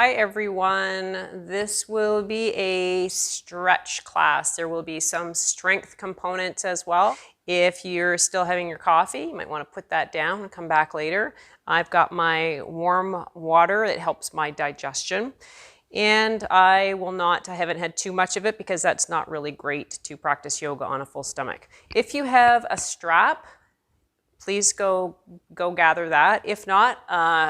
Hi everyone, this will be a stretch class. There will be some strength components as well. If you're still having your coffee, you might want to put that down and come back later. I've got my warm water that helps my digestion. And I haven't had too much of it because that's not really great to practice yoga on a full stomach. If you have a strap, please go gather that. If not,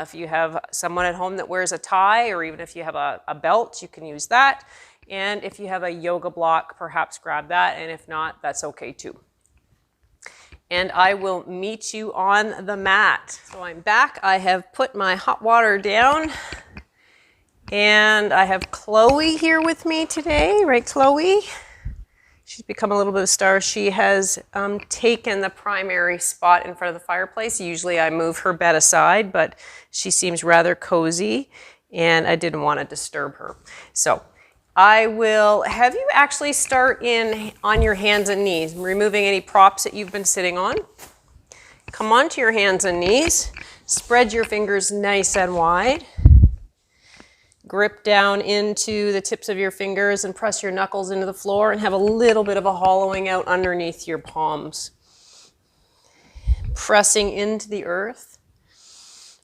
if you have someone at home that wears a tie, or even if you have a belt, you can use that. And if you have a yoga block, perhaps grab that. And if not, that's okay too. And I will meet you on the mat. So I'm back. I have put my hot water down. And I have Chloe here with me today, right, Chloe? She's become a little bit of a star. She has taken the primary spot in front of the fireplace. Usually I move her bed aside, but she seems rather cozy, and I didn't want to disturb her. So I will have you actually start on your hands and knees, removing any props that you've been sitting on. Come onto your hands and knees. Spread your fingers nice and wide. Grip down into the tips of your fingers and press your knuckles into the floor and have a little bit of a hollowing out underneath your palms. Pressing into the earth.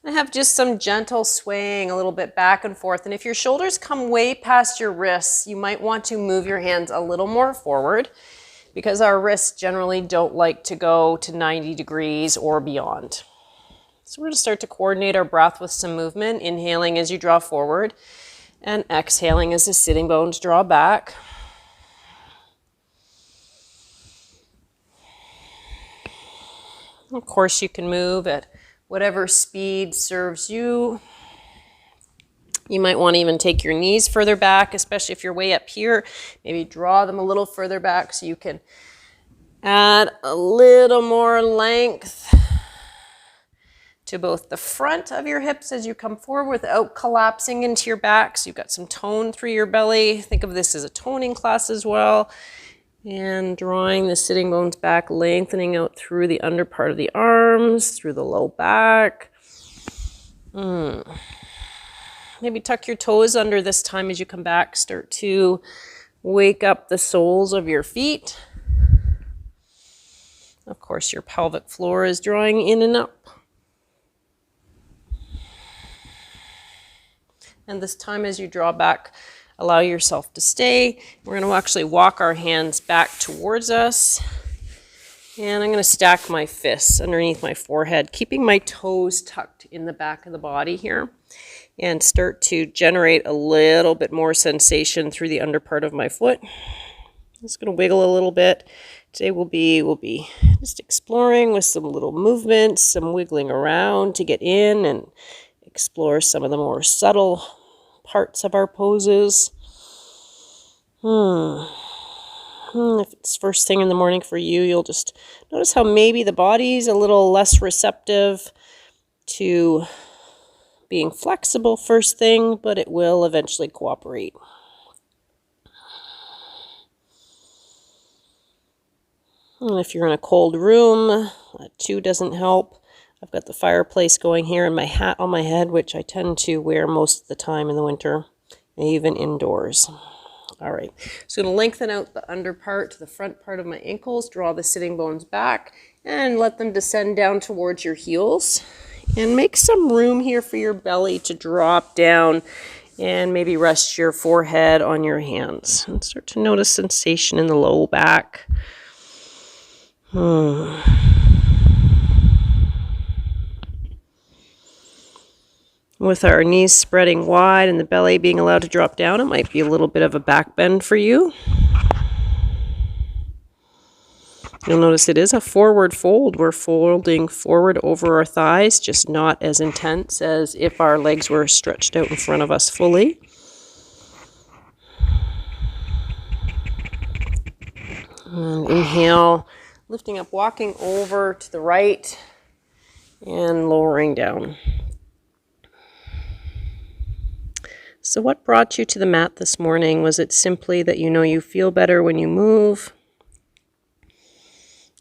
And have just some gentle swaying a little bit back and forth. And if your shoulders come way past your wrists, you might want to move your hands a little more forward because our wrists generally don't like to go to 90 degrees or beyond. So we're going to start to coordinate our breath with some movement, inhaling as you draw forward and exhaling as the sitting bones draw back. Of course, you can move at whatever speed serves you. You might want to even take your knees further back, especially if you're way up here. Maybe draw them a little further back so you can add a little more length to both the front of your hips as you come forward without collapsing into your back. So you've got some tone through your belly. Think of this as a toning class as well. And drawing the sitting bones back, lengthening out through the under part of the arms, through the low back. Maybe tuck your toes under this time as you come back. Start to wake up the soles of your feet. Of course, your pelvic floor is drawing in and up. And this time as you draw back, allow yourself to stay. We're going to actually walk our hands back towards us. And I'm going to stack my fists underneath my forehead, keeping my toes tucked in the back of the body here. And start to generate a little bit more sensation through the under part of my foot. I'm just going to wiggle a little bit. Today we'll be just exploring with some little movements, some wiggling around to get in and explore some of the more subtle parts of our poses. If it's first thing in the morning for you, you'll just notice how maybe the body's a little less receptive to being flexible first thing, but it will eventually cooperate. And if you're in a cold room, that too doesn't help. I've got the fireplace going here and my hat on my head, which I tend to wear most of the time in the winter, even indoors. All right, so I'm going to lengthen out the under part to the front part of my ankles, draw the sitting bones back, and let them descend down towards your heels. And make some room here for your belly to drop down and maybe rest your forehead on your hands. And start to notice sensation in the low back. With our knees spreading wide and the belly being allowed to drop down, it might be a little bit of a back bend for you. You'll notice it is a forward fold. We're folding forward over our thighs, just not as intense as if our legs were stretched out in front of us fully. And inhale, lifting up, walking over to the right and lowering down. So what brought you to the mat this morning? Was it simply that you know you feel better when you move?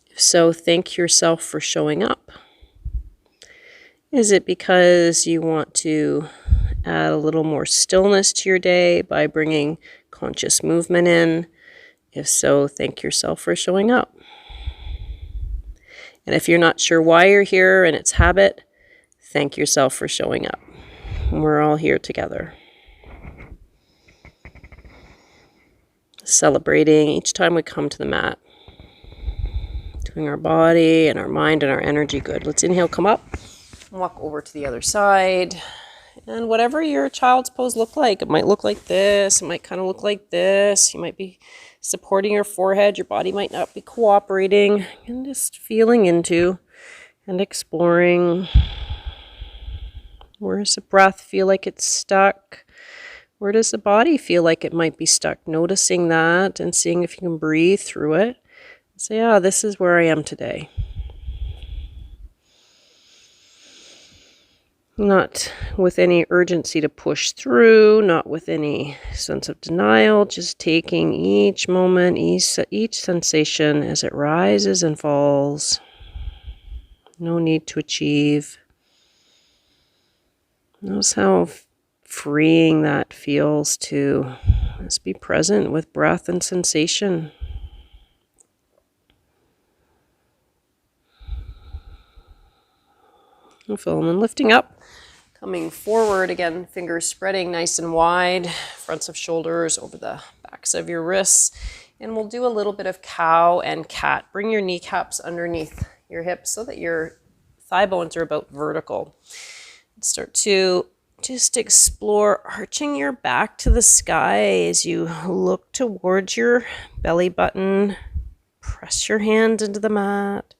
If so, thank yourself for showing up. Is it because you want to add a little more stillness to your day by bringing conscious movement in? If so, thank yourself for showing up. And if you're not sure why you're here and it's habit, thank yourself for showing up. We're all here together. Celebrating each time we come to the mat. Doing our body and our mind and our energy good. Let's inhale, come up. Walk over to the other side. And whatever your child's pose look like, it might look like this, it might kind of look like this. You might be supporting your forehead, your body might not be cooperating, and just feeling into and exploring. Where does the breath feel like it's stuck? Where does the body feel like it might be stuck? Noticing that and seeing if you can breathe through it. Say, yeah, this is where I am today. Not with any urgency to push through, not with any sense of denial, just taking each moment, each sensation as it rises and falls. No need to achieve. Notice how freeing that feels to just be present with breath and sensation. And then lifting up, coming forward again, fingers spreading nice and wide, fronts of shoulders over the backs of your wrists. And we'll do a little bit of cow and cat. Bring your kneecaps underneath your hips so that your thigh bones are about vertical. Start to just explore arching your back to the sky as you look towards your belly button. Press your hands into the mat.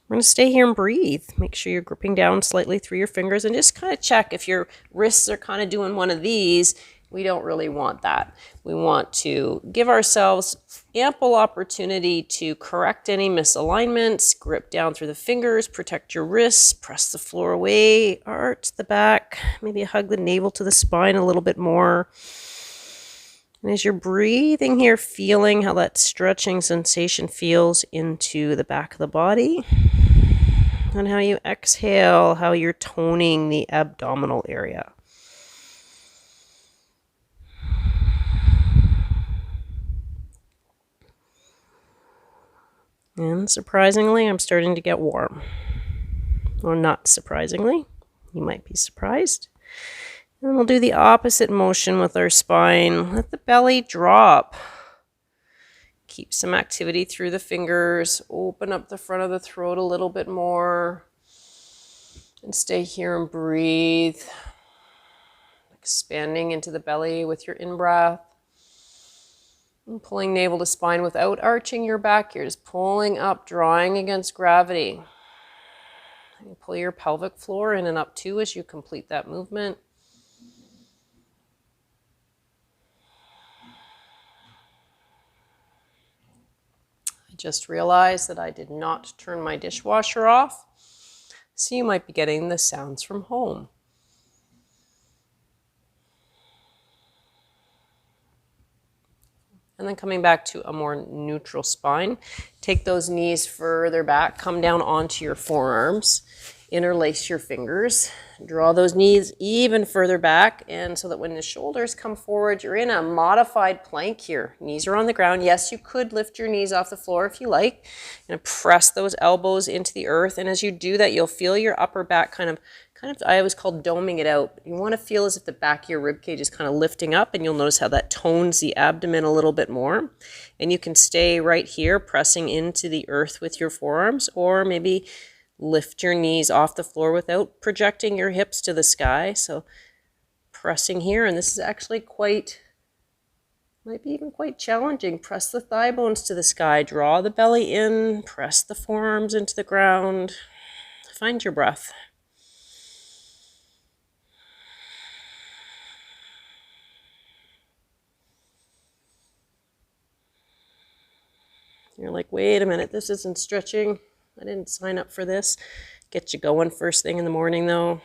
We're going to stay here and breathe. Make sure you're gripping down slightly through your fingers and just kind of check if your wrists are kind of doing one of these. We don't really want that. We want to give ourselves ample opportunity to correct any misalignments, grip down through the fingers, protect your wrists, press the floor away, arch the back, maybe hug the navel to the spine a little bit more. And as you're breathing here, feeling how that stretching sensation feels into the back of the body. And how you exhale, how you're toning the abdominal area. And surprisingly, I'm starting to get warm. Or not surprisingly, you might be surprised. And we'll do the opposite motion with our spine. Let the belly drop. Keep some activity through the fingers. Open up the front of the throat a little bit more. And stay here and breathe. Expanding into the belly with your in-breath. And pulling navel to spine without arching your back. You're just pulling up, drawing against gravity. And pull your pelvic floor in and up too as you complete that movement. I just realized that I did not turn my dishwasher off, so you might be getting the sounds from home. And then coming back to a more neutral spine. Take those knees further back, come down onto your forearms, interlace your fingers, draw those knees even further back, and so that when the shoulders come forward, you're in a modified plank here. Knees are on the ground. Yes, you could lift your knees off the floor if you like, and press those elbows into the earth. And as you do that, you'll feel your upper back kind of, I always call doming it out. You want to feel as if the back of your rib cage is kind of lifting up, and you'll notice how that tones the abdomen a little bit more. And you can stay right here, pressing into the earth with your forearms, or maybe lift your knees off the floor without projecting your hips to the sky. So pressing here, and this is actually might be even quite challenging. Press the thigh bones to the sky, draw the belly in, press the forearms into the ground. Find your breath. You're like, wait a minute, this isn't stretching. I didn't sign up for this. Get you going first thing in the morning though.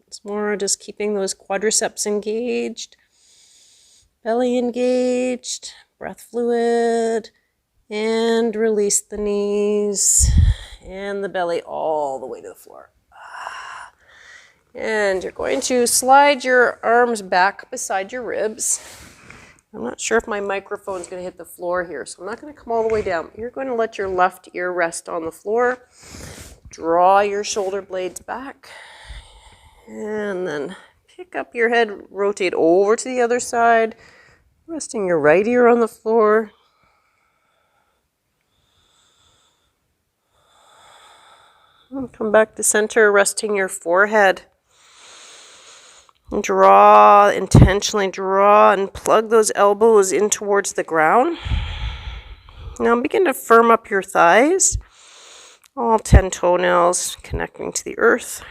It's more just keeping those quadriceps engaged, belly engaged, breath fluid, and release the knees and the belly all the way to the floor. And you're going to slide your arms back beside your ribs. I'm not sure if my microphone's going to hit the floor here, so I'm not going to come all the way down. You're going to let your left ear rest on the floor. Draw your shoulder blades back. And then pick up your head, rotate over to the other side, resting your right ear on the floor. And come back to center, resting your forehead. Draw, intentionally draw and plug those elbows in towards the ground. Now begin to firm up your thighs, all 10 toenails connecting to the earth,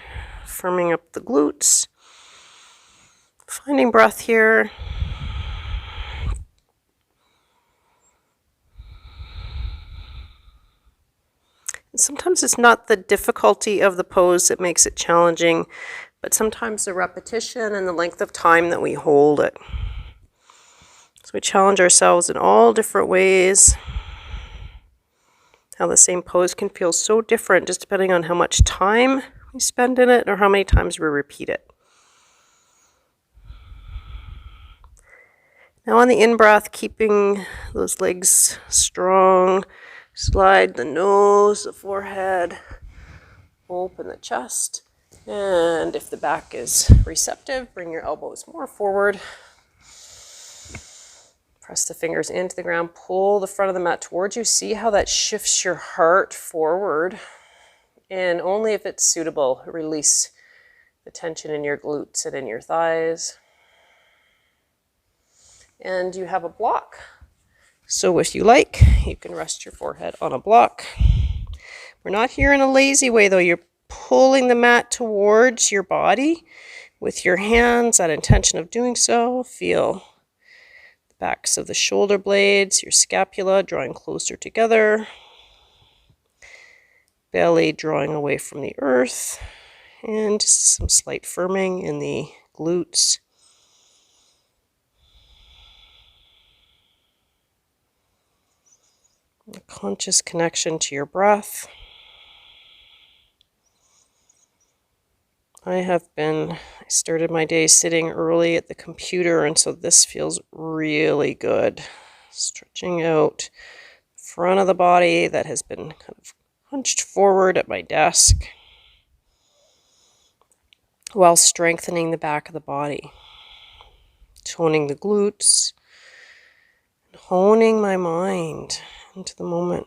firming up the glutes, finding breath here. And sometimes it's not the difficulty of the pose that makes it challenging, but sometimes the repetition and the length of time that we hold it. So we challenge ourselves in all different ways. How the same pose can feel so different just depending on how much time we spend in it or how many times we repeat it. Now on the in-breath, keeping those legs strong, slide the nose, the forehead, open the chest. And if the back is receptive, bring your elbows more forward. Press the fingers into the ground, pull the front of the mat towards you. See how that shifts your heart forward. And only if it's suitable, release the tension in your glutes and in your thighs. And you have a block. So if you like, you can rest your forehead on a block. We're not here in a lazy way though. You're pulling the mat towards your body with your hands, that intention of doing so. Feel the backs of the shoulder blades, your scapula drawing closer together, belly drawing away from the earth, and just some slight firming in the glutes. A conscious connection to your breath. I started my day sitting early at the computer, and so this feels really good. Stretching out the front of the body that has been kind of hunched forward at my desk while strengthening the back of the body. Toning the glutes, and honing my mind into the moment.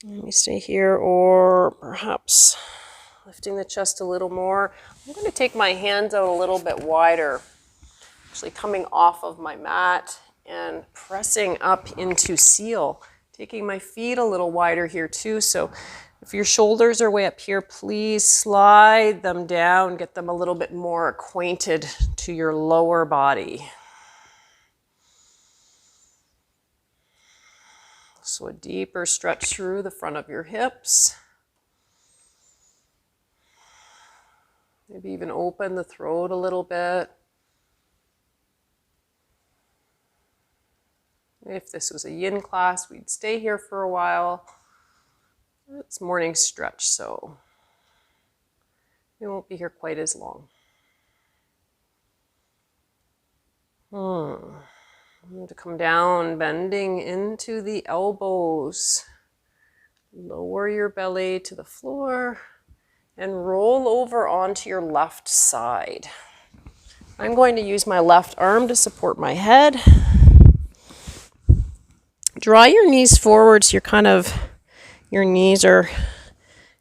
Let me stay here, or perhaps lifting the chest a little more. I'm going to take my hands out a little bit wider, actually coming off of my mat and pressing up into seal. Taking my feet a little wider here too. So if your shoulders are way up here, please slide them down, get them a little bit more acquainted to your lower body. So a deeper stretch through the front of your hips. Maybe even open the throat a little bit. If this was a yin class, we'd stay here for a while. It's morning stretch, so we won't be here quite as long. I'm going to come down, bending into the elbows. Lower your belly to the floor and roll over onto your left side. I'm going to use my left arm to support my head. Draw your knees forward so your knees are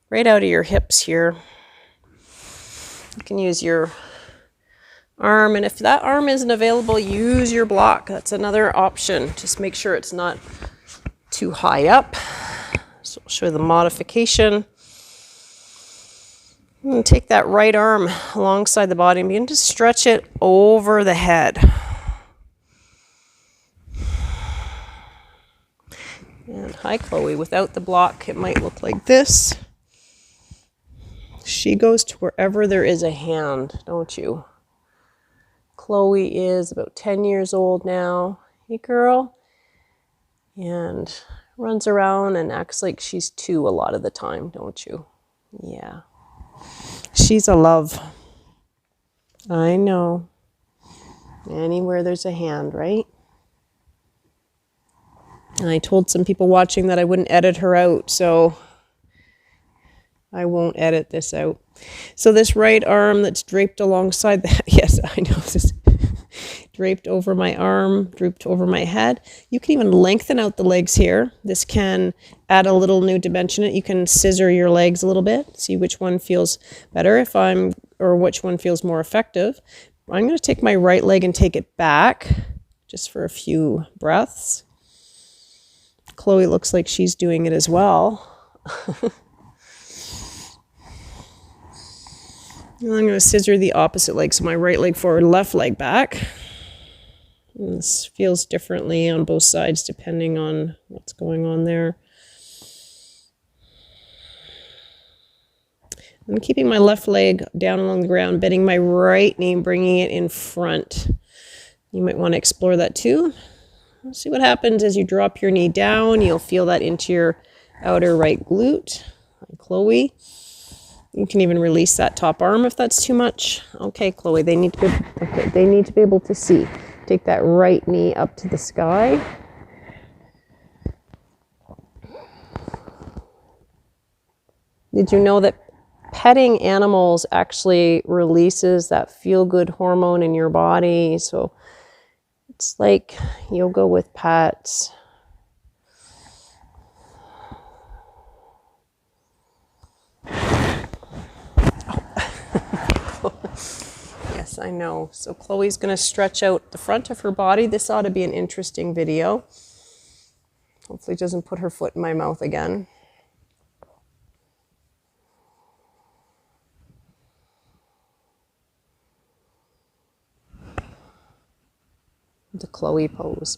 right out of your hips here. You can use your arm, and if that arm isn't available, use your block. That's another option. Just make sure it's not too high up. So I'll show you the modification. And take that right arm alongside the body and begin to stretch it over the head. And hi, Chloe. Without the block, it might look like this. She goes to wherever there is a hand, don't you? Chloe is about 10 years old now. Hey, girl. And runs around and acts like she's 2 a lot of the time, don't you? Yeah. She's a love. I know. Anywhere there's a hand, right? And I told some people watching that I wouldn't edit her out, so I won't edit this out. So this right arm that's draped alongside that, yes, I know, this is draped over my arm, drooped over my head. You can even lengthen out the legs here. This can add a little new dimension. You can scissor your legs a little bit, see which one feels better or which one feels more effective. I'm going to take my right leg and take it back just for a few breaths. Chloe looks like she's doing it as well. I'm going to scissor the opposite leg, so my right leg forward, left leg back. And this feels differently on both sides depending on what's going on there. I'm keeping my left leg down along the ground, bending my right knee, bringing it in front. You might want to explore that too. See what happens as you drop your knee down. You'll feel that into your outer right glute. Like Chloe. You can even release that top arm if that's too much. Okay, Chloe, they need to be able to see. Take that right knee up to the sky. Did you know that petting animals actually releases that feel-good hormone in your body? So it's like yoga with pets. Yes, I know. So Chloe's going to stretch out the front of her body. This ought to be an interesting video. Hopefully it doesn't put her foot in my mouth again. The Chloe pose.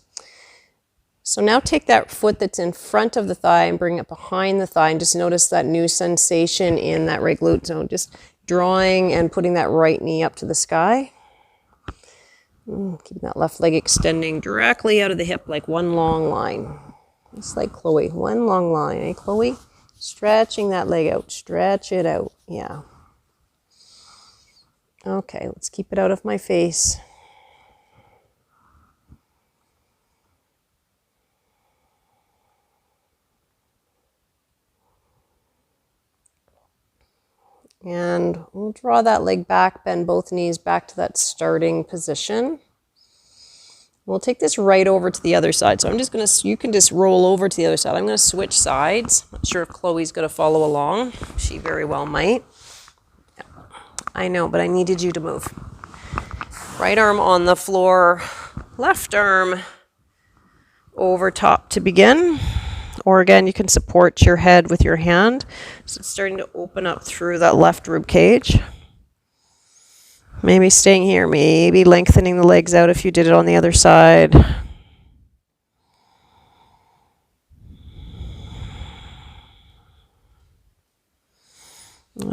So now take that foot that's in front of the thigh and bring it behind the thigh, and just notice that new sensation in that right glute zone. Just drawing and putting that right knee up to the sky. Keeping that left leg extending directly out of the hip like one long line. Just like Chloe, one long line, eh, Chloe? Stretching that leg out, stretch it out, yeah. Okay, let's keep it out of my face. And we'll draw that leg back, bend both knees back to that starting position. We'll take this right over to the other side. So I'm just going to, you can just roll over to the other side. I'm going to switch sides. Not sure if Chloe's going to follow along. She very well might. Yeah. I know, but I needed you to move. Right arm on the floor, left arm over top to begin. Or again, you can support your head with your hand. So it's starting to open up through that left rib cage. Maybe staying here, maybe lengthening the legs out if you did it on the other side.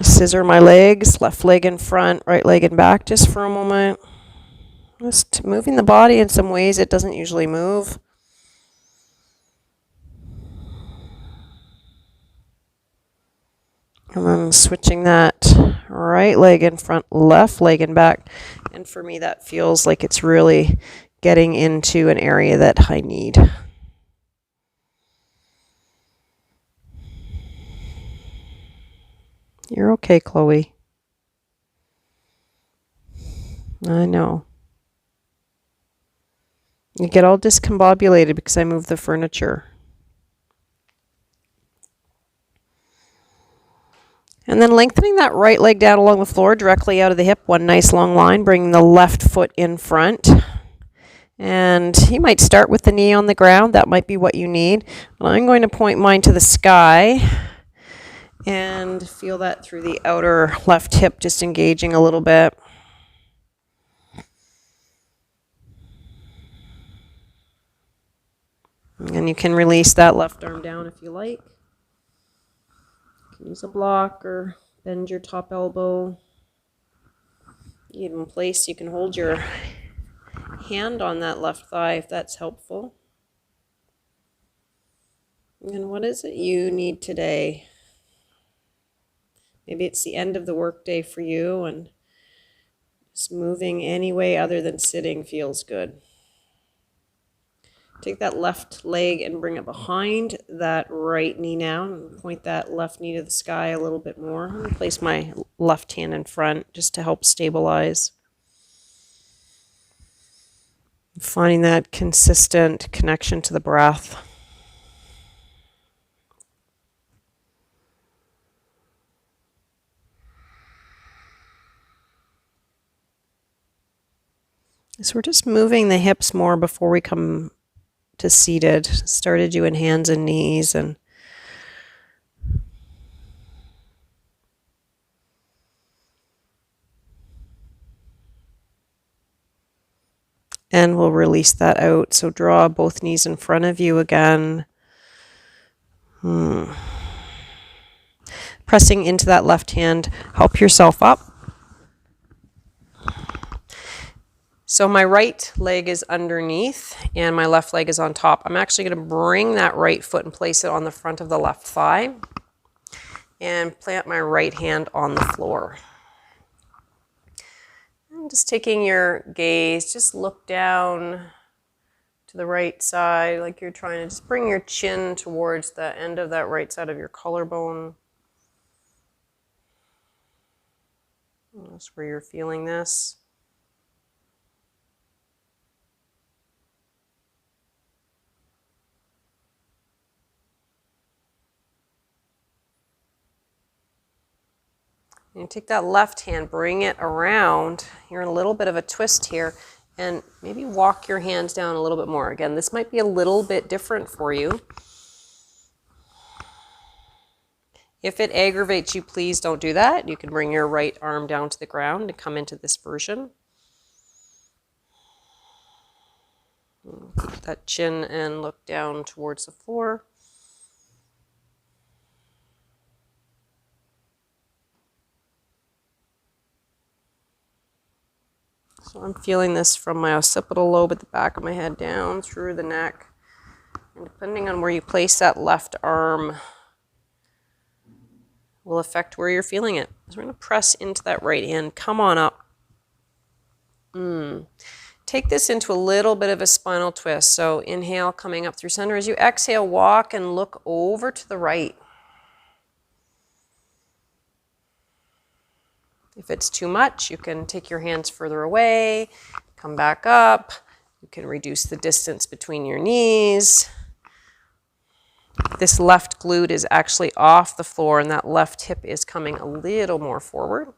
Scissor my legs, left leg in front, right leg in back just for a moment. Just moving the body in some ways it doesn't usually move. And then switching that right leg in front, left leg in back. And for me, that feels like it's really getting into an area that I need. You're okay, Chloe. I know. You get all discombobulated because I moved the furniture. And then lengthening that right leg down along the floor, directly out of the hip, one nice long line, bringing the left foot in front. And you might start with the knee on the ground. That might be what you need. And I'm going to point mine to the sky and feel that through the outer left hip, just engaging a little bit. And you can release that left arm down if you like. Use a block or bend your top elbow. Even place, you can hold your hand on that left thigh if that's helpful. And what is it you need today? Maybe it's the end of the workday for you, and just moving any way other than sitting feels good. Take that left leg and bring it behind that right knee now. And point that left knee to the sky a little bit more. I'm going to place my left hand in front just to help stabilize. Finding that consistent connection to the breath. So we're just moving the hips more before we come to seated. Started you in hands and knees, and we'll release that out. So draw both knees in front of you again. Pressing into that left hand, help yourself up. So my right leg is underneath and my left leg is on top. I'm actually going to bring that right foot and place it on the front of the left thigh and plant my right hand on the floor. And just taking your gaze, just look down to the right side like you're trying to just bring your chin towards the end of that right side of your collarbone. That's where you're feeling this. And take that left hand, bring it around. You're in a little bit of a twist here, and maybe walk your hands down a little bit more. Again, this might be a little bit different for you. If it aggravates you, please don't do that. You can bring your right arm down to the ground and come into this version. Keep that chin and look down towards the floor. So I'm feeling this from my occipital lobe at the back of my head down through the neck. And depending on where you place that left arm will affect where you're feeling it. So we're going to press into that right hand. Come on up. Take this into a little bit of a spinal twist. So inhale, coming up through center. As you exhale, walk and look over to the right. If it's too much, you can take your hands further away, come back up. You can reduce the distance between your knees. This left glute is actually off the floor and that left hip is coming a little more forward.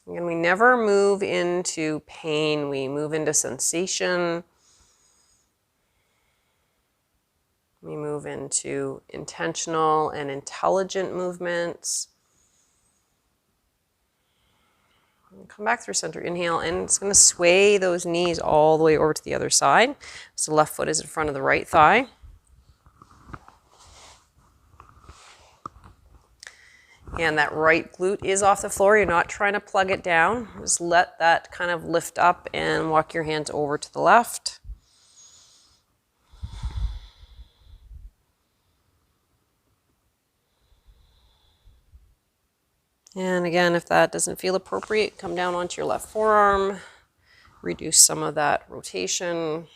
Again, we never move into pain, we move into sensation. We move into intentional and intelligent movements. Come back through center, inhale, and it's going to sway those knees all the way over to the other side. So the left foot is in front of the right thigh. And that right glute is off the floor. You're not trying to plug it down. Just let that kind of lift up and walk your hands over to the left. And again, if that doesn't feel appropriate, come down onto your left forearm, reduce some of that rotation.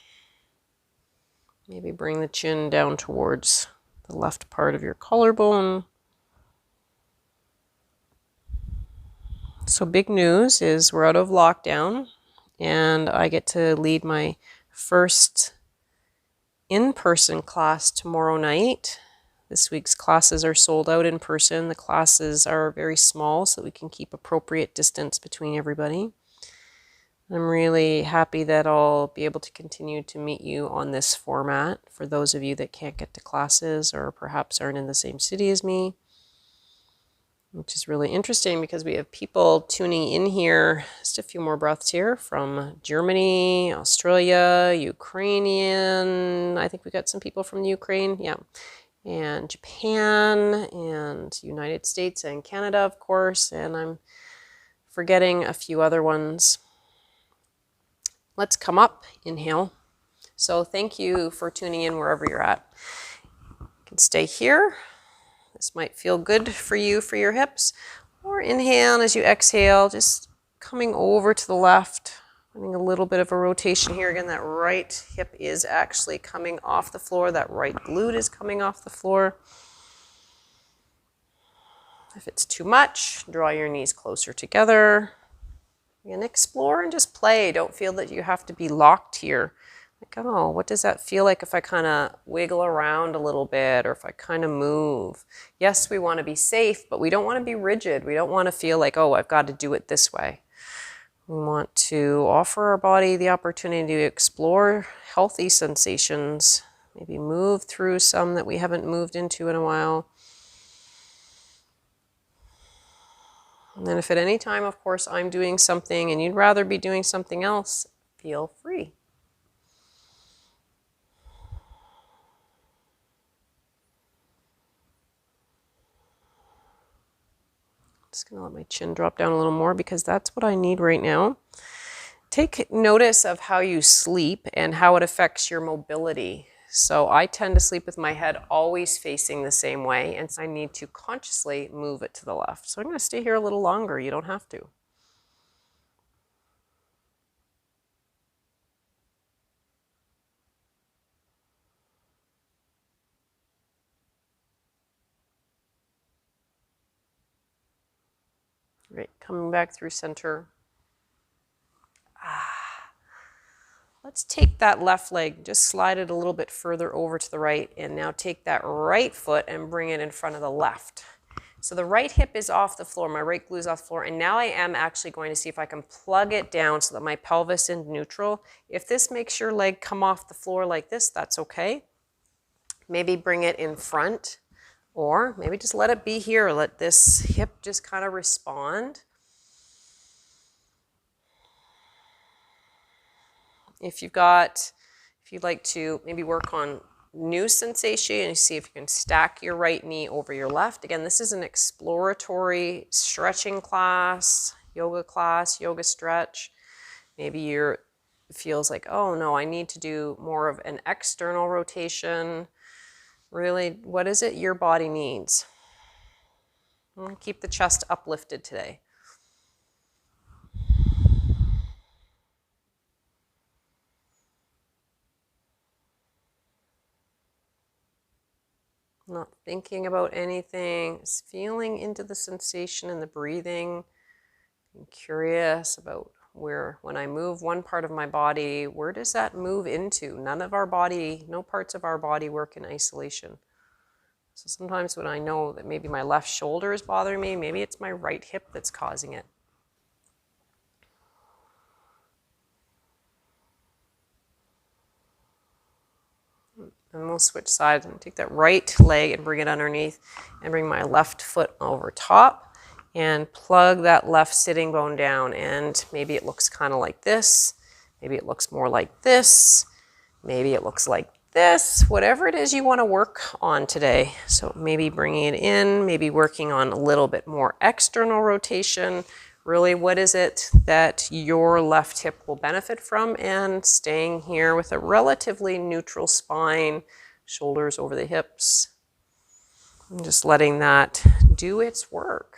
Maybe bring the chin down towards the left part of your collarbone. So big news is we're out of lockdown and I get to lead my first in-person class tomorrow night. This week's classes are sold out in person. The classes are very small so we can keep appropriate distance between everybody. I'm really happy that I'll be able to continue to meet you on this format for those of you that can't get to classes or perhaps aren't in the same city as me, which is really interesting because we have people tuning in here, just a few more breaths here, from Germany, Australia, Ukrainian. I think we got some people from the Ukraine, yeah. And Japan and United States and Canada, of course, and I'm forgetting a few other ones. Let's come up, inhale. So thank you for tuning in wherever you're at. can stay here. This might feel good for you for your hips. Or inhale, and as you exhale, just coming over to the left. Getting a little bit of a rotation here. Again, that right hip is actually coming off the floor. That right glute is coming off the floor. If it's too much, draw your knees closer together. And explore and just play. Don't feel that you have to be locked here. Like, oh, what does that feel like if I kind of wiggle around a little bit, or if I kind of move? Yes, we want to be safe, but we don't want to be rigid. We don't want to feel like, oh, I've got to do it this way. We want to offer our body the opportunity to explore healthy sensations, maybe move through some that we haven't moved into in a while. And then if at any time, of course, I'm doing something and you'd rather be doing something else, feel free. Just going to let my chin drop down a little more because that's what I need right now. Take notice of how you sleep and how it affects your mobility. So I tend to sleep with my head always facing the same way, and so I need to consciously move it to the left. So I'm going to stay here a little longer. You don't have to. Great. Coming back through center. Let's take that left leg, just slide it a little bit further over to the right, and now take that right foot and bring it in front of the left. So the right hip is off the floor, my right glute is off the floor, and now I am actually going to see if I can plug it down so that my pelvis is neutral. If this makes your leg come off the floor like this, that's okay. Maybe bring it in front, or maybe just let it be here. Let this hip just kind of respond. If you'd like to maybe work on new sensation and see if you can stack your right knee over your left. Again, this is an exploratory stretching class, yoga stretch. Maybe it feels like, oh no, I need to do more of an external rotation. Really, what is it your body needs? Keep the chest uplifted today. Not thinking about anything, just feeling into the sensation and the breathing. Being curious about when I move one part of my body, where does that move into? No parts of our body work in isolation. So sometimes when I know that maybe my left shoulder is bothering me, maybe it's my right hip that's causing it. And we'll switch sides and take that right leg and bring it underneath and bring my left foot over top and plug that left sitting bone down. And maybe it looks kind of like this. Maybe it looks more like this. Maybe it looks like this. Whatever it is you want to work on today. So maybe bringing it in, maybe working on a little bit more external rotation. Really, what is it that your left hip will benefit from? And staying here with a relatively neutral spine, shoulders over the hips. And just letting that do its work.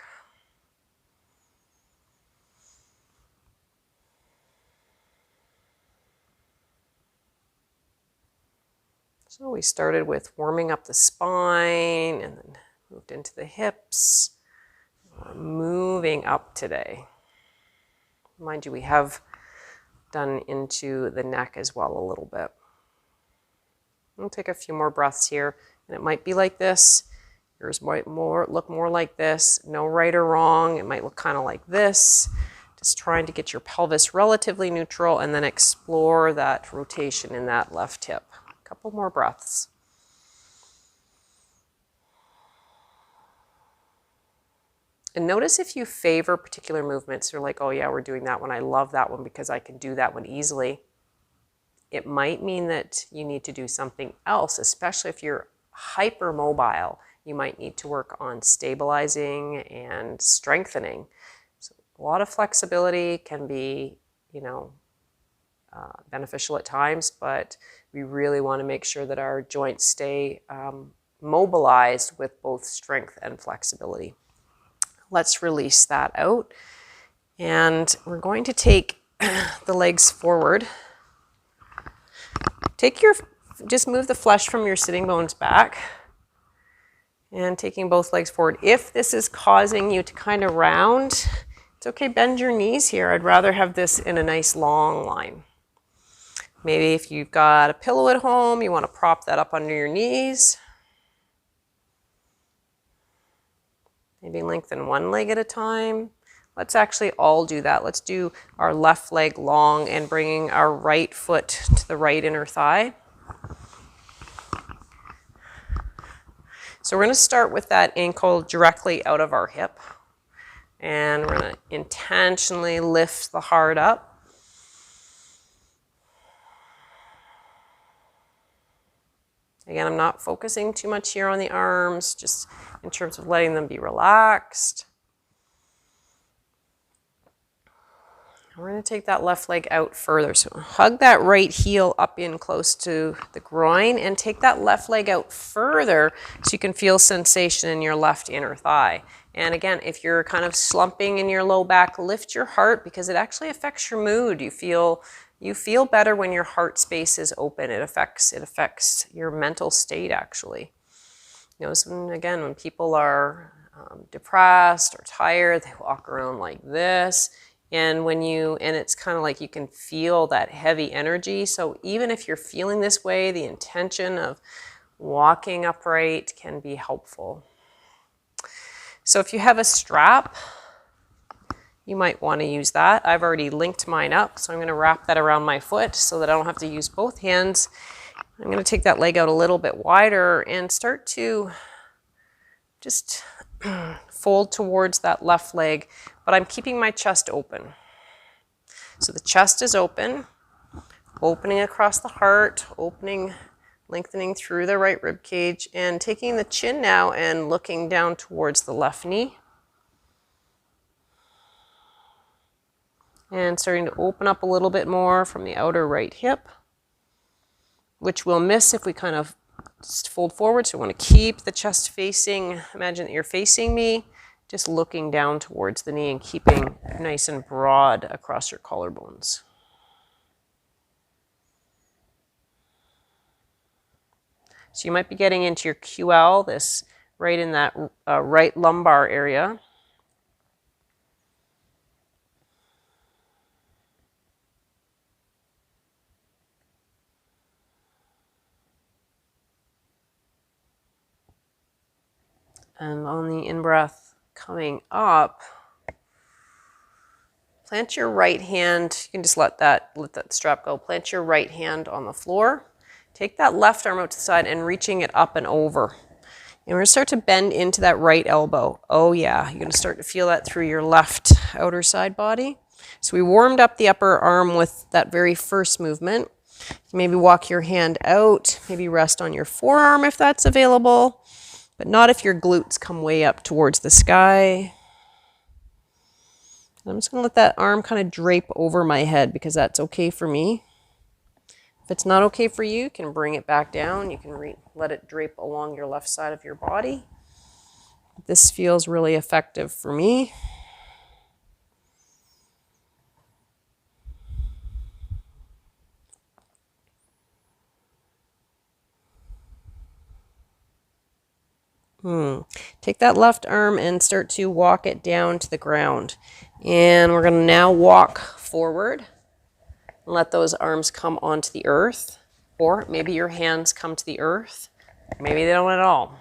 So we started with warming up the spine and then moved into the hips. We're moving up today. Mind you, we have done into the neck as well a little bit. We'll take a few more breaths here, and it might be like this. Yours might look more like this. No right or wrong. It might look kind of like this. Just trying to get your pelvis relatively neutral and then explore that rotation in that left hip. A couple more breaths. And notice if you favor particular movements. You're like, oh yeah, we're doing that one. I love that one because I can do that one easily. It might mean that you need to do something else, especially if you're hypermobile. You might need to work on stabilizing and strengthening. So a lot of flexibility can be, beneficial at times, but we really want to make sure that our joints stay mobilized with both strength and flexibility. Let's release that out. And we're going to take the legs forward. Just move the flesh from your sitting bones back. And taking both legs forward. If this is causing you to kind of round, it's okay, bend your knees here. I'd rather have this in a nice long line. Maybe if you've got a pillow at home, you want to prop that up under your knees. Maybe lengthen one leg at a time. Let's actually all do that. Let's do our left leg long and bringing our right foot to the right inner thigh. So we're going to start with that ankle directly out of our hip. And we're going to intentionally lift the heart up. Again, I'm not focusing too much here on the arms, just in terms of letting them be relaxed. We're going to take that left leg out further. So hug that right heel up in close to the groin and take that left leg out further so you can feel sensation in your left inner thigh. And again, if you're kind of slumping in your low back, lift your heart because it actually affects your mood. You feel better when your heart space is open. It affects your mental state actually. You know, when people are depressed or tired, they walk around like this. And it's kind of like you can feel that heavy energy. So even if you're feeling this way, the intention of walking upright can be helpful. So if you have a strap, you might want to use that. I've already linked mine up, so I'm going to wrap that around my foot so that I don't have to use both hands. I'm going to take that leg out a little bit wider and start to just fold towards that left leg, but I'm keeping my chest open. So the chest is open, opening across the heart, lengthening through the right rib cage, and taking the chin now and looking down towards the left knee. And starting to open up a little bit more from the outer right hip, which we'll miss if we kind of just fold forward. So we want to keep the chest facing, imagine that you're facing me, just looking down towards the knee and keeping nice and broad across your collarbones. So you might be getting into your QL, this right in that right lumbar area. And on the in-breath coming up, plant your right hand, you can just let that strap go, plant your right hand on the floor, take that left arm out to the side and reaching it up and over. And we're going to start to bend into that right elbow. Oh yeah, you're going to start to feel that through your left outer side body. So we warmed up the upper arm with that very first movement. Maybe walk your hand out, maybe rest on your forearm if that's available. But not if your glutes come way up towards the sky. I'm just going to let that arm kind of drape over my head because that's okay for me. If it's not okay for you, you can bring it back down. You can let it drape along your left side of your body. This feels really effective for me. Take that left arm and start to walk it down to the ground. And we're going to now walk forward and let those arms come onto the earth. Or maybe your hands come to the earth. Maybe they don't at all.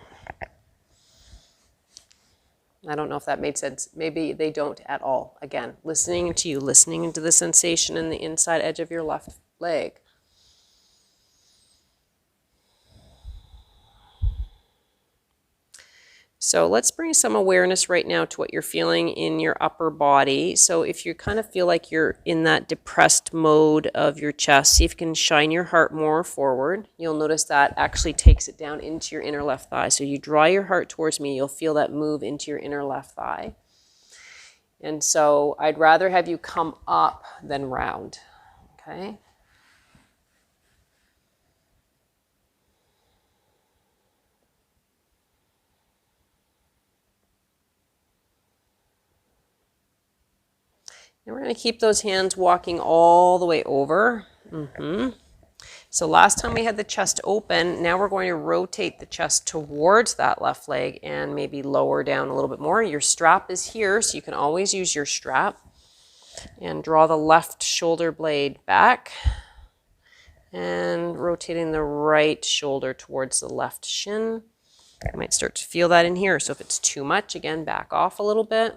I don't know if that made sense. Maybe they don't at all. Again, listening to you, listening into the sensation in the inside edge of your left leg. So let's bring some awareness right now to what you're feeling in your upper body. So if you kind of feel like you're in that depressed mode of your chest, see if you can shine your heart more forward. You'll notice that actually takes it down into your inner left thigh. So you draw your heart towards me, you'll feel that move into your inner left thigh. And so I'd rather have you come up than round, okay? And we're going to keep those hands walking all the way over. So last time we had the chest open, now we're going to rotate the chest towards that left leg and maybe lower down a little bit more. Your strap is here, so you can always use your strap. And draw the left shoulder blade back and rotating the right shoulder towards the left shin. You might start to feel that in here. So if it's too much, again, back off a little bit.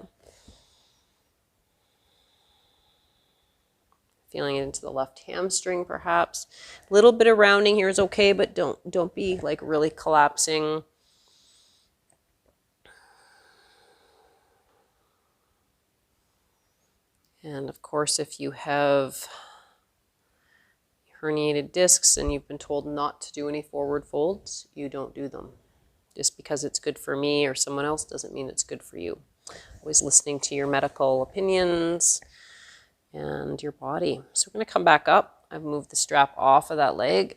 Feeling it into the left hamstring, perhaps. A little bit of rounding here is okay, but don't be like really collapsing. And of course, if you have herniated discs and you've been told not to do any forward folds, you don't do them. Just because it's good for me or someone else doesn't mean it's good for you. Always listening to your medical opinions and your body. So we're going to come back up. I've moved the strap off of that leg.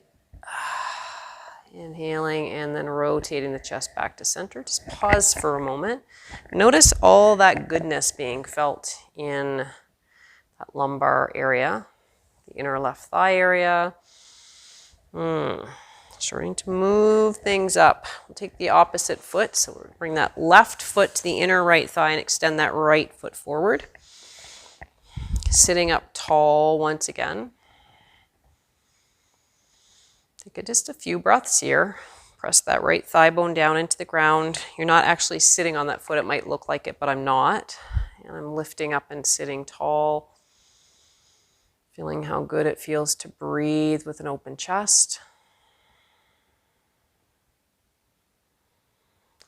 Inhaling and then rotating the chest back to center. Just pause for a moment. Notice all that goodness being felt in that lumbar area, the inner left thigh area. Starting to move things up. We'll take the opposite foot. So we'll bring that left foot to the inner right thigh and extend that right foot forward. Sitting up tall once again. Take just a few breaths here. Press that right thigh bone down into the ground. You're not actually sitting on that foot. It might look like it, but I'm not. And I'm lifting up and sitting tall. Feeling how good it feels to breathe with an open chest.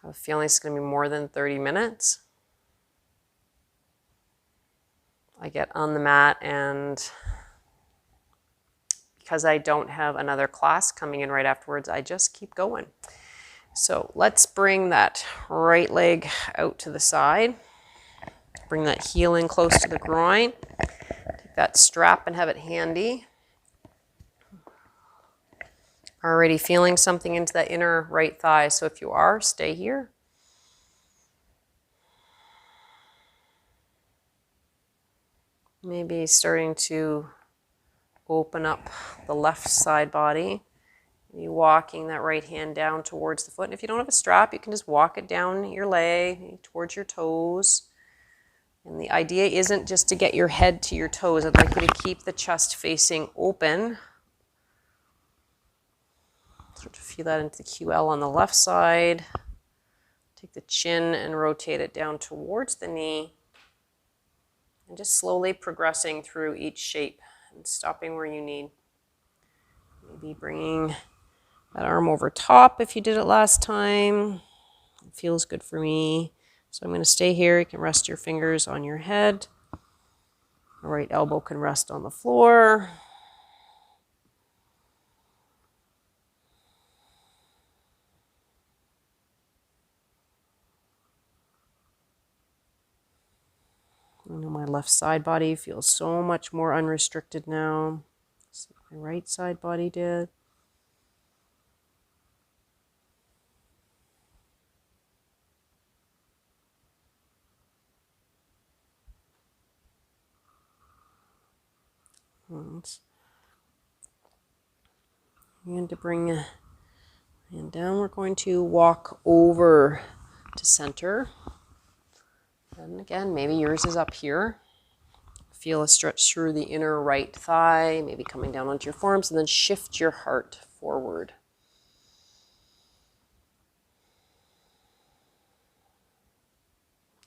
I have a feeling it's going to be more than 30 minutes. I get on the mat, and because I don't have another class coming in right afterwards, I just keep going. So let's bring that right leg out to the side. Bring that heel in close to the groin. Take that strap and have it handy. Already feeling something into that inner right thigh, so if you are, stay here. Maybe starting to open up the left side body. Maybe walking that right hand down towards the foot. And if you don't have a strap, you can just walk it down your leg towards your toes. And the idea isn't just to get your head to your toes. I'd like you to keep the chest facing open. Start to feel that into the QL on the left side. Take the chin and rotate it down towards the knee. And just slowly progressing through each shape and stopping where you need. Maybe bringing that arm over top if you did it last time. It feels good for me. So I'm going to stay here. You can rest your fingers on your head. The right elbow can rest on the floor. I know my left side body feels so much more unrestricted now. So my right side body did. And to bring a hand down, we're going to walk over to center. And again, maybe yours is up here. Feel a stretch through the inner right thigh, maybe coming down onto your forearms, and then shift your heart forward.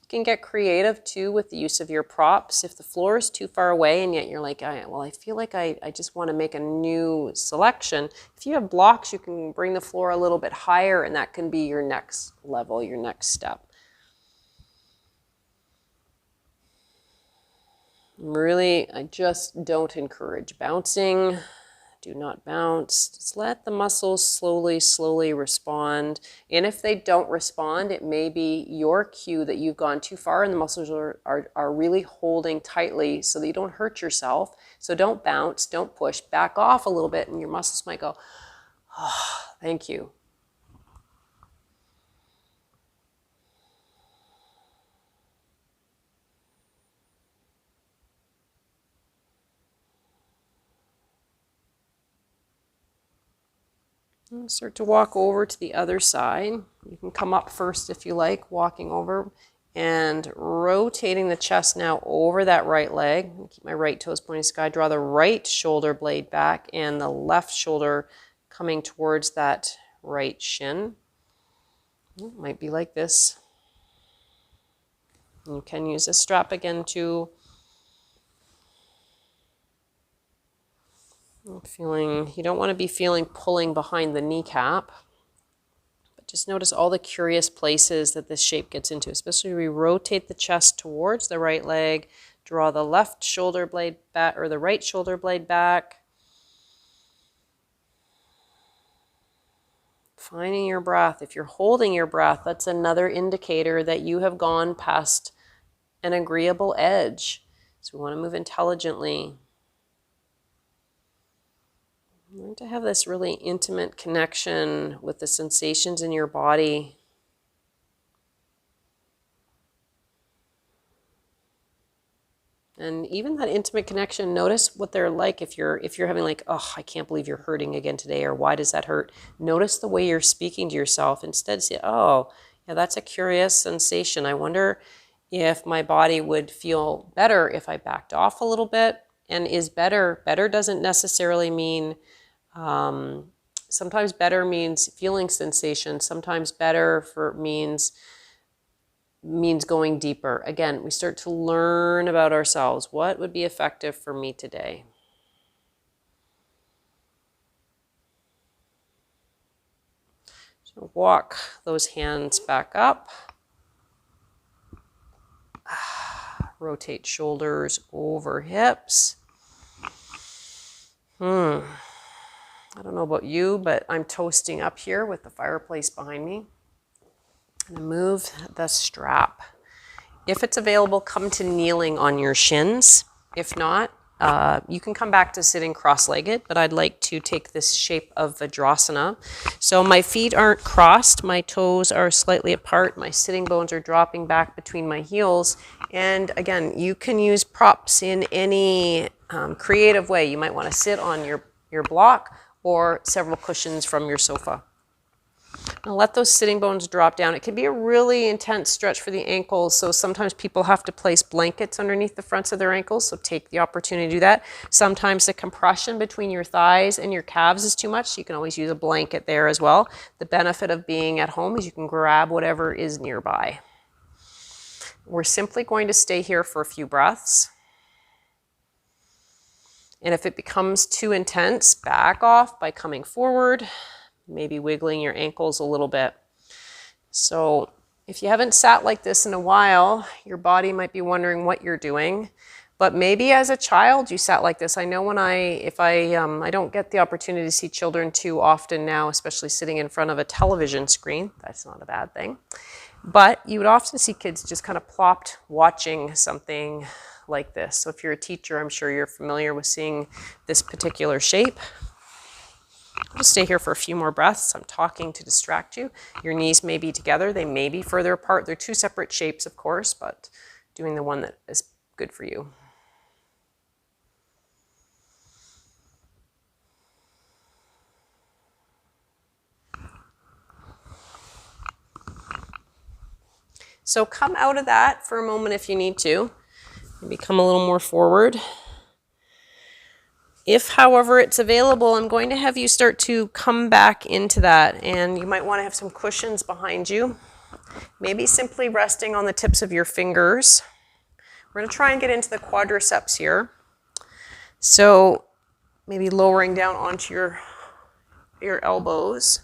You can get creative too with the use of your props. If the floor is too far away and yet you're like, I feel like I just want to make a new selection. If you have blocks, you can bring the floor a little bit higher, and that can be your next level, your next step. Really, I just don't encourage bouncing. Do not bounce. Just let the muscles slowly respond. And if they don't respond, it may be your cue that you've gone too far and the muscles are really holding tightly so that you don't hurt yourself. So don't bounce, don't push, back off a little bit, and your muscles might go, oh, thank you. Start to walk over to the other side. You can come up first if you like, walking over and rotating the chest now over that right leg. Keep my right toes pointing sky. Draw the right shoulder blade back and the left shoulder coming towards that right shin. It might be like this. You can use a strap again too. You don't want to be feeling pulling behind the kneecap, but just notice all the curious places that this shape gets into, especially when we rotate the chest towards the right leg, draw the left shoulder blade back or the right shoulder blade back. Finding your breath. If you're holding your breath, that's another indicator that you have gone past an agreeable edge. So we want to move intelligently. Learn to have this really intimate connection with the sensations in your body. And even that intimate connection, notice what they're like if you're having like, oh, I can't believe you're hurting again today, or why does that hurt? Notice the way you're speaking to yourself. Instead say, oh, yeah, that's a curious sensation. I wonder if my body would feel better if I backed off a little bit. And is better doesn't necessarily mean sometimes better means feeling sensation. Sometimes better means going deeper. Again, we start to learn about ourselves. What would be effective for me today? So walk those hands back up. Rotate shoulders over hips. I don't know about you, but I'm toasting up here with the fireplace behind me. I'm going to move the strap. If it's available, come to kneeling on your shins. If not, you can come back to sitting cross-legged, but I'd like to take this shape of Vajrasana. So my feet aren't crossed, my toes are slightly apart, my sitting bones are dropping back between my heels. And again, you can use props in any creative way. You might want to sit on your block or several cushions from your sofa. Now let those sitting bones drop down. It can be a really intense stretch for the ankles, so sometimes people have to place blankets underneath the fronts of their ankles, so take the opportunity to do that. Sometimes the compression between your thighs and your calves is too much, so you can always use a blanket there as well. The benefit of being at home is you can grab whatever is nearby. We're simply going to stay here for a few breaths. And if it becomes too intense, back off by coming forward, maybe wiggling your ankles a little bit. So if you haven't sat like this in a while, your body might be wondering what you're doing. But maybe as a child you sat like this. I know I don't get the opportunity to see children too often now, especially sitting in front of a television screen. That's not a bad thing. But you would often see kids just kind of plopped watching something like this. So if you're a teacher, I'm sure you're familiar with seeing this particular shape. I'll just stay here for a few more breaths. I'm talking to distract you. Your knees may be together. They may be further apart. They're two separate shapes, of course, but doing the one that is good for you. So come out of that for a moment if you need to. Maybe come a little more forward. If, however, it's available, I'm going to have you start to come back into that, and you might want to have some cushions behind you. Maybe simply resting on the tips of your fingers. We're going to try and get into the quadriceps here. So maybe lowering down onto your elbows.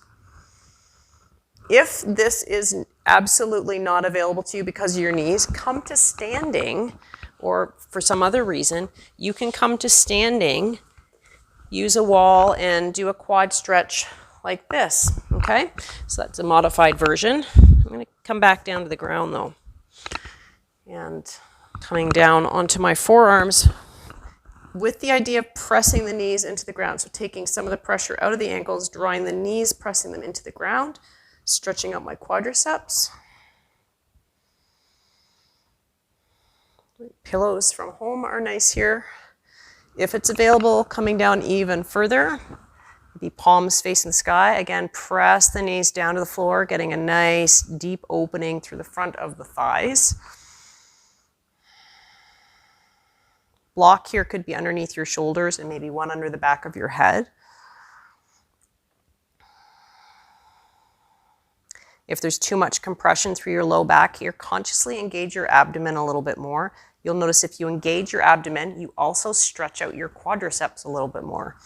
If this is absolutely not available to you because of your knees, come to standing, or for some other reason, you can come to standing, use a wall, and do a quad stretch like this, okay? So that's a modified version. I'm going to come back down to the ground though, and coming down onto my forearms with the idea of pressing the knees into the ground. So taking some of the pressure out of the ankles, drawing the knees, pressing them into the ground, stretching out my quadriceps. Pillows from home are nice here. If it's available, coming down even further, Be palms facing the sky. Again, press the knees down to the floor, getting a nice deep opening through the front of the thighs. Block here could be underneath your shoulders and maybe one under the back of your head. If there's too much compression through your low back here, consciously engage your abdomen a little bit more. You'll notice if you engage your abdomen, you also stretch out your quadriceps a little bit more.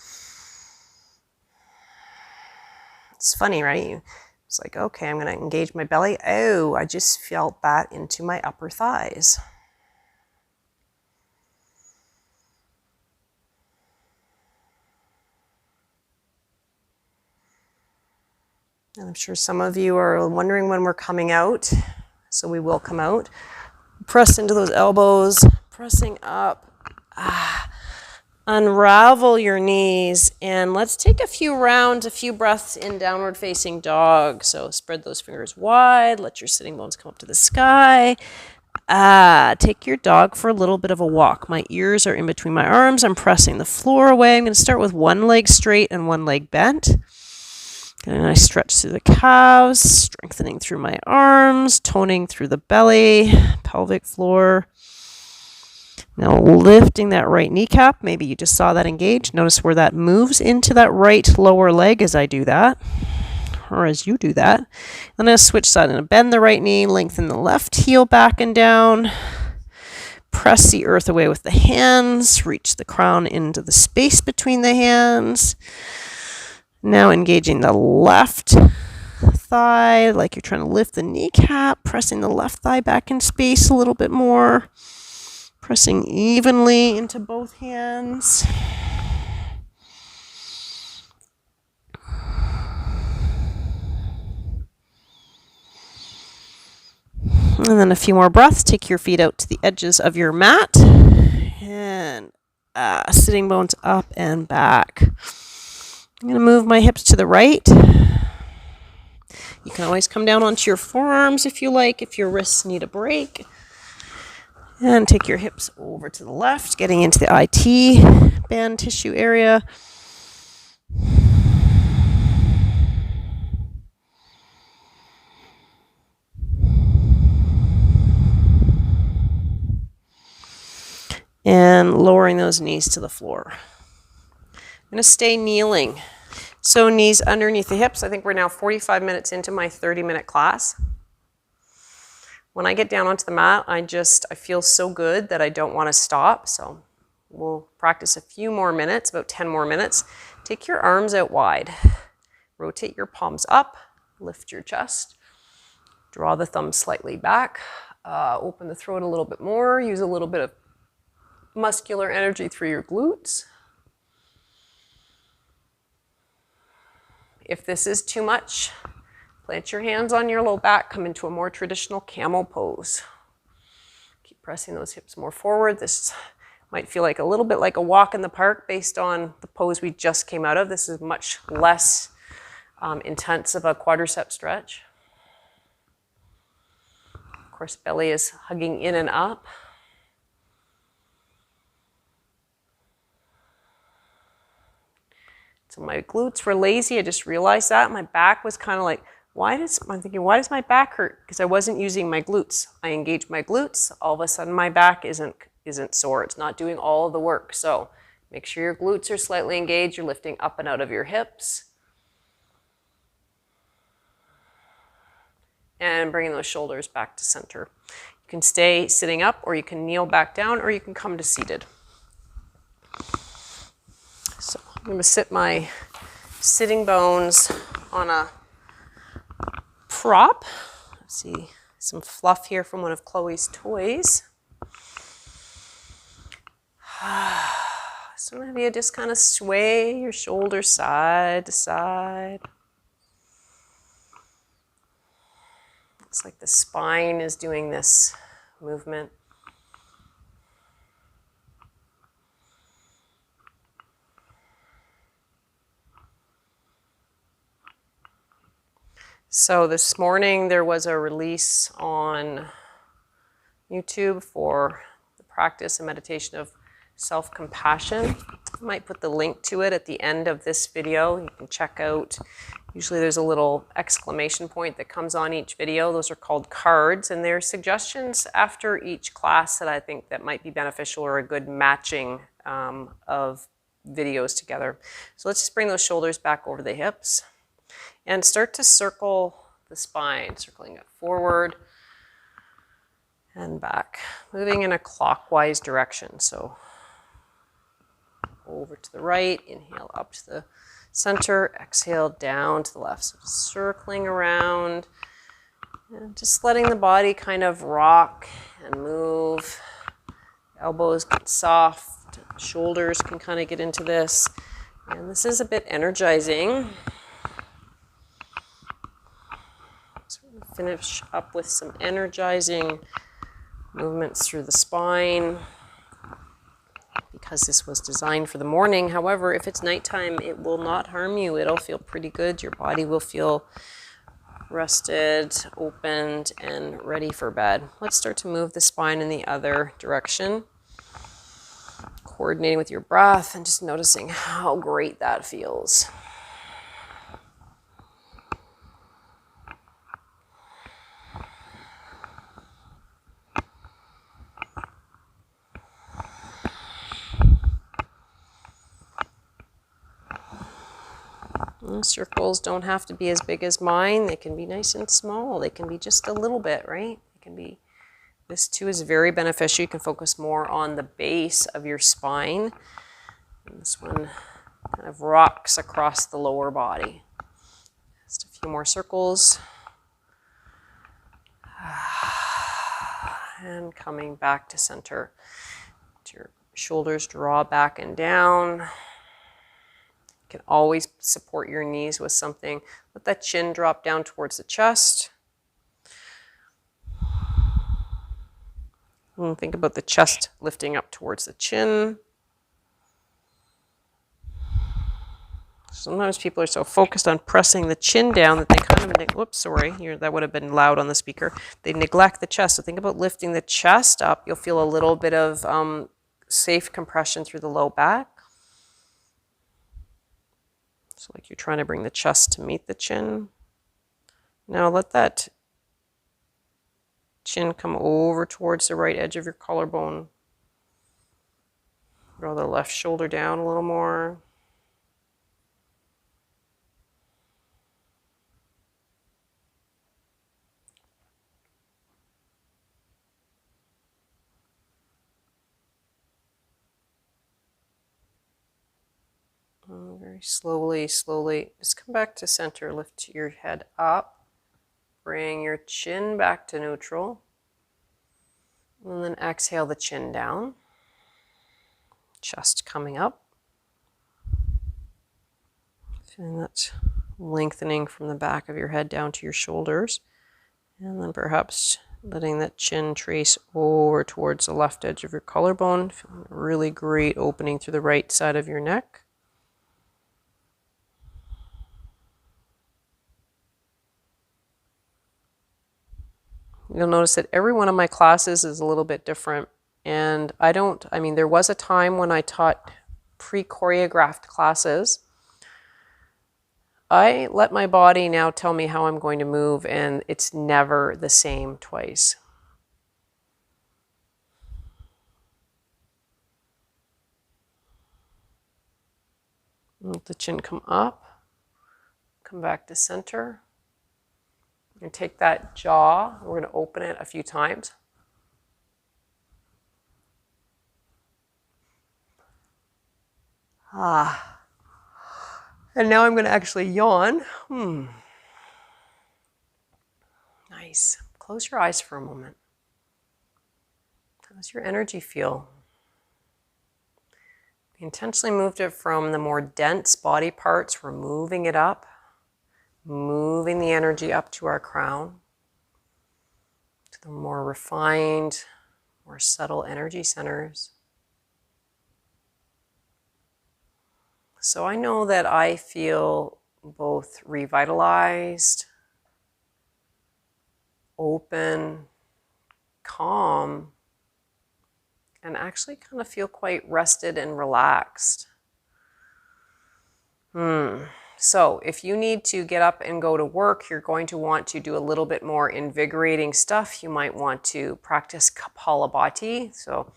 It's funny, right? It's like, okay, I'm going to engage my belly. Oh, I just felt that into my upper thighs. And I'm sure some of you are wondering when we're coming out, so we will come out. Press into those elbows, pressing up. Unravel your knees, and let's take a few rounds, a few breaths in downward facing dog. So spread those fingers wide, let your sitting bones come up to the sky. Take your dog for a little bit of a walk. My ears are in between my arms. I'm pressing the floor away. I'm going to start with one leg straight and one leg bent. And I stretch through the calves, strengthening through my arms, toning through the belly, pelvic floor. Now lifting that right kneecap. Maybe you just saw that engage. Notice where that moves into that right lower leg as I do that, or as you do that. I'm going to switch side and bend the right knee, lengthen the left heel back and down. Press the earth away with the hands. Reach the crown into the space between the hands. Now engaging the left thigh, like you're trying to lift the kneecap, pressing the left thigh back in space a little bit more, pressing evenly into both hands. And then a few more breaths. Take your feet out to the edges of your mat, and sitting bones up and back. I'm going to move my hips to the right. You can always come down onto your forearms if you like, if your wrists need a break. And take your hips over to the left, getting into the IT band tissue area. And lowering those knees to the floor. I'm going to stay kneeling. So knees underneath the hips. I think we're now 45 minutes into my 30-minute class. When I get down onto the mat, I feel so good that I don't want to stop. So we'll practice a few more minutes, about 10 more minutes. Take your arms out wide. Rotate your palms up. Lift your chest. Draw the thumbs slightly back. Open the throat a little bit more. Use a little bit of muscular energy through your glutes. If this is too much, plant your hands on your low back, come into a more traditional camel pose. Keep pressing those hips more forward. This might feel like a little bit like a walk in the park based on the pose we just came out of. This is much less intense of a quadricep stretch. Of course, belly is hugging in and up. So my glutes were lazy. I just realized that. My back was kind of like, I'm thinking, why does my back hurt? Because I wasn't using my glutes. I engaged my glutes. All of a sudden, my back isn't sore. It's not doing all of the work. So make sure your glutes are slightly engaged. You're lifting up and out of your hips. And bringing those shoulders back to center. You can stay sitting up, or you can kneel back down, or you can come to seated. So I'm going to sit my sitting bones on a prop. Let's see, some fluff here from one of Chloe's toys. So maybe you just kind of sway your shoulders side to side. Looks like the spine is doing this movement. So this morning there was a release on YouTube for the practice and meditation of self-compassion. I might put the link to it at the end of this video. You can check out, usually there's a little exclamation point that comes on each video. Those are called cards, and they're suggestions after each class that I think that might be beneficial or a good matching of videos together. So let's just bring those shoulders back over the hips and start to circle the spine, circling it forward and back, moving in a clockwise direction. So over to the right, inhale up to the center, exhale down to the left. So just circling around and just letting the body kind of rock and move. Elbows get soft, shoulders can kind of get into this. And this is a bit energizing. So we're going to finish up with some energizing movements through the spine, because this was designed for the morning. However, if it's nighttime, it will not harm you. It'll feel pretty good. Your body will feel rested, opened, and ready for bed. Let's start to move the spine in the other direction, coordinating with your breath and just noticing how great that feels. Circles don't have to be as big as mine. They can be nice and small. They can be just a little bit, right? It can be. This too is very beneficial. You can focus more on the base of your spine. And this one kind of rocks across the lower body. Just a few more circles. And coming back to center. Let your shoulders draw back and down. You can always support your knees with something. Let that chin drop down towards the chest. And think about the chest lifting up towards the chin. Sometimes people are so focused on pressing the chin down that they kind of, whoops, sorry, that would have been loud on the speaker. They neglect the chest. So think about lifting the chest up. You'll feel a little bit of safe compression through the low back. So like you're trying to bring the chest to meet the chin. Now let that chin come over towards the right edge of your collarbone. Draw the left shoulder down a little more. Very slowly, just come back to center. Lift your head up. Bring your chin back to neutral. And then exhale the chin down. Chest coming up. Feeling that lengthening from the back of your head down to your shoulders. And then perhaps letting that chin trace over towards the left edge of your collarbone. Feeling a really great opening through the right side of your neck. You'll notice that every one of my classes is a little bit different. And there was a time when I taught pre-choreographed classes. I let my body now tell me how I'm going to move, and it's never the same twice. Let the chin come up, come back to center. And take that jaw, we're going to open it a few times. And now I'm going to actually yawn. Nice. Close your eyes for a moment. How does your energy feel? We intentionally moved it from the more dense body parts. We're moving it up. Moving the energy up to our crown, to the more refined, more subtle energy centers. So I know that I feel both revitalized, open, calm, and actually kind of feel quite rested and relaxed. So if you need to get up and go to work, you're going to want to do a little bit more invigorating stuff. You might want to practice Kapalabhati. So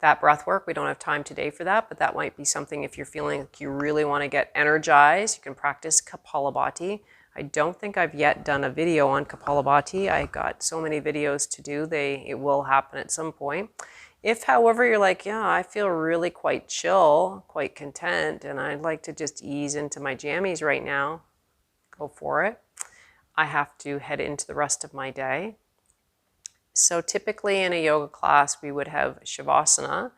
that breath work, we don't have time today for that, but that might be something if you're feeling like you really want to get energized, you can practice Kapalabhati. I don't think I've yet done a video on Kapalabhati. I got so many videos to do. It will happen at some point. If, however, you're like, yeah, I feel really quite chill, quite content, and I'd like to just ease into my jammies right now, go for it. I have to head into the rest of my day. So typically in a yoga class, we would have Shavasana.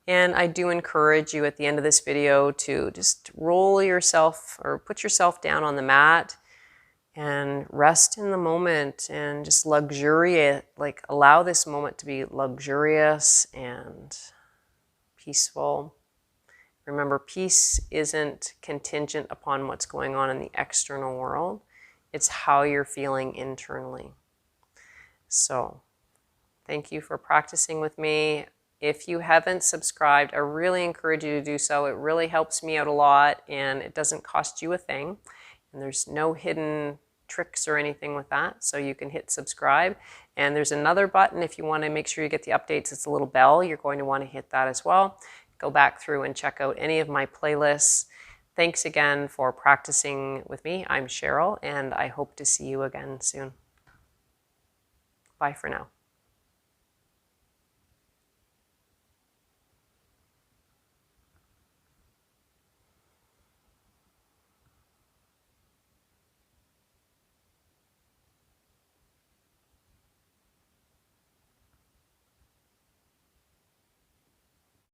And I do encourage you at the end of this video to just roll yourself or put yourself down on the mat and rest in the moment and just luxuriate, like allow this moment to be luxurious and peaceful. Remember, peace isn't contingent upon what's going on in the external world. It's how you're feeling internally. So, thank you for practicing with me. If you haven't subscribed, I really encourage you to do so. It really helps me out a lot and it doesn't cost you a thing. And there's no hidden tricks or anything with that. So you can hit subscribe. And there's another button if you want to make sure you get the updates. It's a little bell. You're going to want to hit that as well. Go back through and check out any of my playlists. Thanks again for practicing with me. I'm Cheryl and I hope to see you again soon. Bye for now.